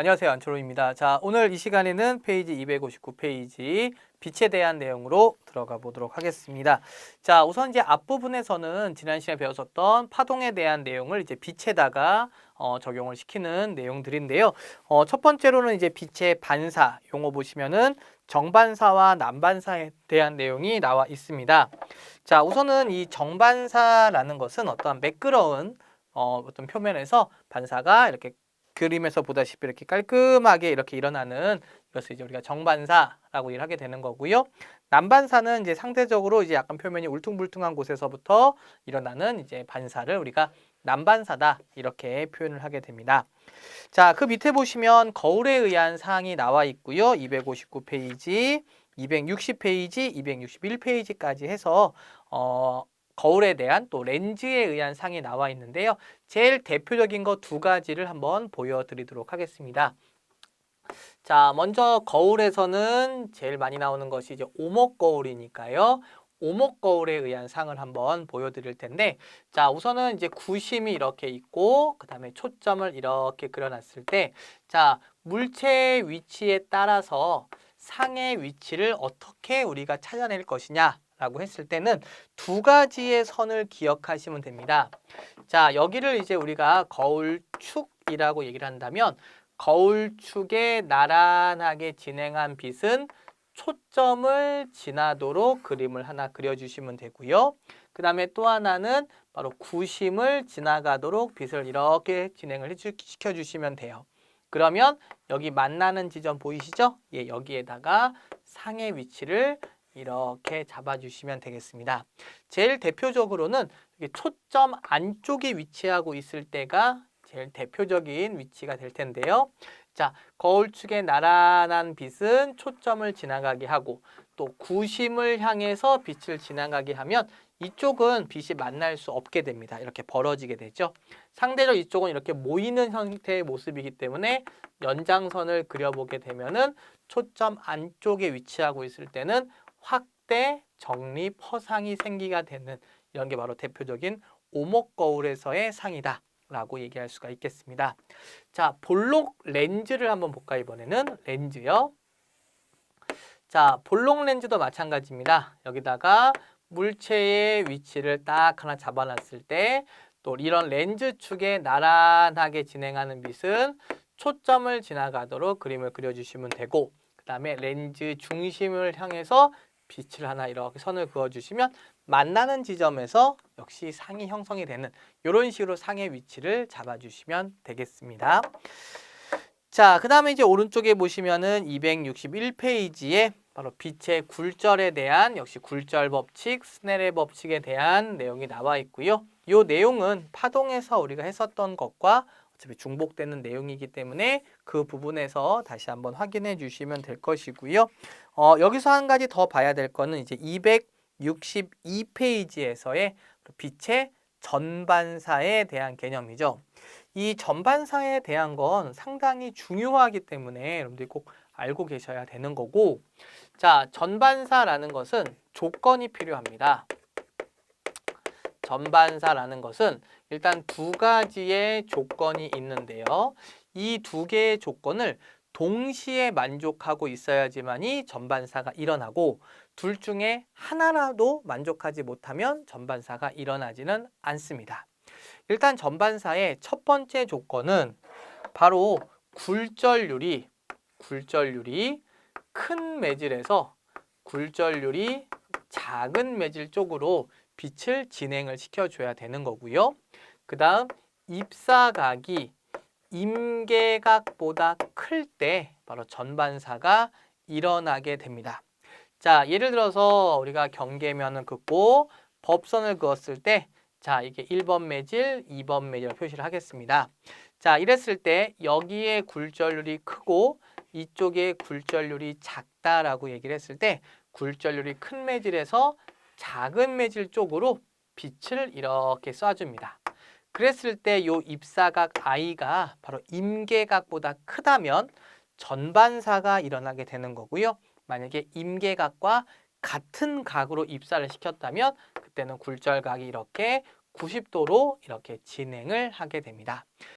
안녕하세요. 안철호입니다. 자, 오늘 이 시간에는 페이지 259페이지 빛에 대한 내용으로 들어가 보도록 하겠습니다. 자, 우선 이제 앞부분에서는 지난 시간에 배웠었던 파동에 대한 내용을 이제 빛에다가 적용을 시키는 내용들인데요. 첫 번째로는 이제 빛의 반사 용어 보시면은 정반사와 난반사에 대한 내용이 나와 있습니다. 자, 우선은 이 정반사라는 것은 어떠한 매끄러운 어떤 표면에서 반사가 이렇게 그림에서 보다시피 이렇게 깔끔하게 이렇게 일어나는 이것을 이제 우리가 정반사라고 일하게 되는 거고요. 난반사는 이제 상대적으로 이제 약간 표면이 울퉁불퉁한 곳에서부터 일어나는 이제 반사를 우리가 난반사다 이렇게 표현을 하게 됩니다. 자, 그 밑에 보시면 거울에 의한 사항이 나와 있고요. 259페이지, 260페이지, 261페이지까지 해서 거울에 대한 또 렌즈에 의한 상이 나와 있는데요. 제일 대표적인 거 두 가지를 한번 보여드리도록 하겠습니다. 자, 먼저 거울에서는 제일 많이 나오는 것이 이제 오목 거울이니까요. 오목 거울에 의한 상을 한번 보여드릴 텐데, 자, 우선은 이제 구심이 이렇게 있고, 그 다음에 초점을 이렇게 그려놨을 때, 자, 물체의 위치에 따라서 상의 위치를 어떻게 우리가 찾아낼 것이냐 라고 했을 때는 두 가지의 선을 기억하시면 됩니다. 자, 여기를 이제 우리가 거울축이라고 얘기를 한다면 거울축에 나란하게 진행한 빛은 초점을 지나도록 그림을 하나 그려주시면 되고요. 그 다음에 또 하나는 바로 구심을 지나가도록 빛을 이렇게 진행을 시켜주시면 돼요. 그러면 여기 만나는 지점 보이시죠? 예, 여기에다가 상의 위치를 이렇게 잡아주시면 되겠습니다. 제일 대표적으로는 초점 안쪽에 위치하고 있을 때가 제일 대표적인 위치가 될 텐데요. 자, 거울축에 나란한 빛은 초점을 지나가게 하고 또 구심을 향해서 빛을 지나가게 하면 이쪽은 빛이 만날 수 없게 됩니다. 이렇게 벌어지게 되죠. 상대적으로 이쪽은 이렇게 모이는 형태의 모습이기 때문에 연장선을 그려보게 되면은 초점 안쪽에 위치하고 있을 때는 확대, 정립, 허상이 생기게 되는 이런 게 바로 대표적인 오목 거울에서의 상이다 라고 얘기할 수가 있겠습니다. 자, 볼록 렌즈를 한번 볼까요? 이번에는 렌즈요. 자, 볼록 렌즈도 마찬가지입니다. 여기다가 물체의 위치를 딱 하나 잡아놨을 때 또 이런 렌즈 축에 나란하게 진행하는 빛은 초점을 지나가도록 그림을 그려주시면 되고 그 다음에 렌즈 중심을 향해서 빛을 하나 이렇게 선을 그어주시면 만나는 지점에서 역시 상이 형성이 되는 이런 식으로 상의 위치를 잡아주시면 되겠습니다. 자, 그 다음에 이제 오른쪽에 보시면은 261페이지에 바로 빛의 굴절에 대한 역시 굴절 법칙, 스넬의 법칙에 대한 내용이 나와 있고요. 이 내용은 파동에서 우리가 했었던 것과 어차피 중복되는 내용이기 때문에 그 부분에서 다시 한번 확인해 주시면 될 것이고요. 여기서 한 가지 더 봐야 될 거는 이제 262페이지에서의 빛의 전반사에 대한 개념이죠. 이 전반사에 대한 건 상당히 중요하기 때문에 여러분들이 꼭 알고 계셔야 되는 거고, 자, 전반사라는 것은 조건이 필요합니다. 전반사라는 것은 일단 두 가지의 조건이 있는데요. 이 두 개의 조건을 동시에 만족하고 있어야지만이 전반사가 일어나고 둘 중에 하나라도 만족하지 못하면 전반사가 일어나지는 않습니다. 일단 전반사의 첫 번째 조건은 바로 굴절률이 큰 매질에서 굴절률이 작은 매질 쪽으로 빛을 진행을 시켜줘야 되는 거고요. 그 다음 입사각이 임계각보다 클 때 바로 전반사가 일어나게 됩니다. 자, 예를 들어서 우리가 경계면을 긋고 법선을 그었을 때 자, 이게 1번 매질, 2번 매질 표시를 하겠습니다. 자, 이랬을 때 여기에 굴절률이 크고 이쪽에 굴절률이 작다라고 얘기를 했을 때 굴절률이 큰 매질에서 작은 매질 쪽으로 빛을 이렇게 쏴줍니다. 그랬을 때 이 입사각 I가 바로 임계각보다 크다면 전반사가 일어나게 되는 거고요. 만약에 임계각과 같은 각으로 입사를 시켰다면 그때는 굴절각이 이렇게 90도로 이렇게 진행을 하게 됩니다.